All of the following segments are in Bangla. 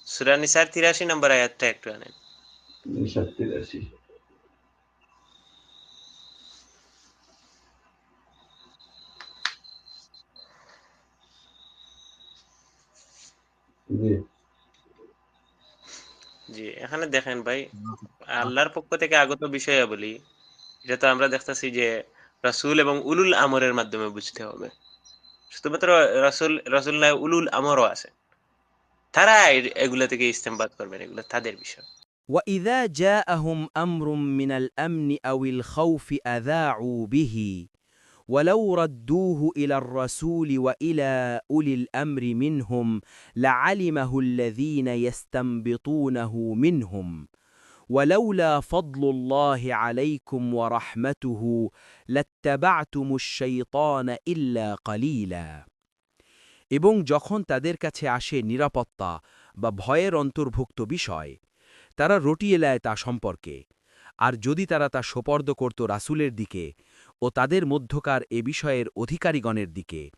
সূরা নিসার ৮৩ নম্বর আয়াতটা একটু আনেন। নিসার ৮৩। জি। জি, এখানে দেখেন ভাই, আল্লাহর পক্ষ থেকে আগত বিষয়াবলী, এটা তো আমরা দেখতেছি যে রাসূল এবং উলুল আমরের মাধ্যমে বুঝতে হবে। শুধুমাত্র রাসূল নয়, উলুল আমরও আছে। তারা এগুলা থেকে ইস্তেমবাদ করবেন, এগুলো তাদের বিষয়। وإذا جاءهم أمر من الأمن أو الخوف أذاعوا به ولو ردوه إلى الرسول وإلى أولي الأمر منهم لعلمه الذين يستنبطونه منهم ولولا فضل الله عليكم ورحمته لاتبعتم الشيطان إلا قليلا এবং যখন তাদের কাছে আসে নিরাপত্তা বা ভয়ের অন্তর্ভুক্ত বিষয় তারা রটিয়ে নেয় তা সম্পর্কে, আর যদি তারা তা সোপর্দ করত রাসূলের দিকে ও তাদের মধ্যকার এ বিষয়ের অধিকারীগণের দিকে,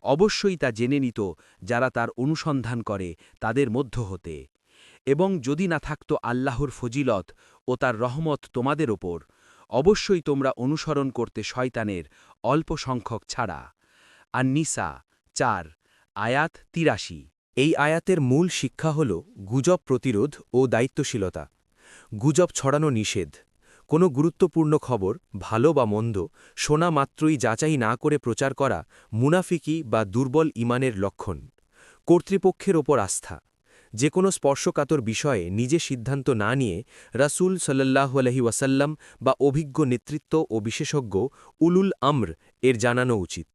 অবশ্যই তা জেনে নিত যারা তার অনুসন্ধান করে তাদের মধ্য হতে। এবং যদি না থাকত আল্লাহর ফজিলত ও তার রহমত তোমাদের ওপর, অবশ্যই তোমরা অনুসরণ করতে শয়তানের অল্প সংখ্যক ছাড়া। আন-নিসা ৪ আয়াত ৮৩। এই আয়াতের মূল শিক্ষা হল গুজব প্রতিরোধ ও দায়িত্বশীলতা। গুজব ছড়ানো নিষেধ। কোনো গুরুত্বপূর্ণ খবর, ভালো বা মন্দ, শোনা মাত্রই যাচাই না করে প্রচার করা মুনাফিকি বা দুর্বল ঈমানের লক্ষণ। কর্তৃপক্ষের ওপর আস্থা। যে কোনো স্পর্শকাতর বিষয়ে নিজে সিদ্ধান্ত না নিয়ে রাসূল সাল্লাল্লাহু আলাইহি ওয়াসাল্লাম বা অভিজ্ঞ নেতৃত্ব ও বিশেষজ্ঞ উলুল আমর এর জানানো উচিত।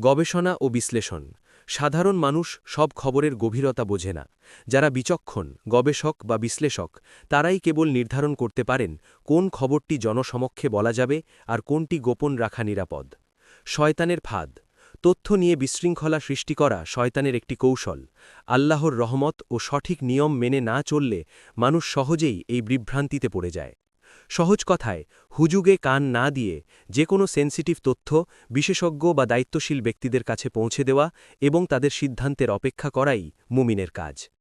গবেষণা ও বিশ্লেষণ। সাধারণ মানুষ সব খবরের গভীরতা বোঝে না। যারা বিচক্ষণ, গবেষক বা বিশ্লেষক, তারাই কেবল নির্ধারণ করতে পারেন কোন খবরটি জনসমক্ষে বলা যাবে আর কোনটি গোপন রাখা নিরাপদ। শয়তানের ফাঁদ। তথ্য নিয়ে বিশৃঙ্খলা সৃষ্টি করা শয়তানের একটি কৌশল। আল্লাহর রহমত ও সঠিক নিয়ম মেনে না চললে মানুষ সহজেই এই বিভ্রান্তিতে পড়ে যায়। সহজ কথায়, হুজুগে কান না দিয়ে যে কোনো সেন্সিটিভ তথ্য বিশেষজ্ঞ বা দায়িত্বশীল ব্যক্তিদের কাছে পৌঁছে দেওয়া এবং তাদের সিদ্ধান্তের অপেক্ষা করাই মুমিনের কাজ।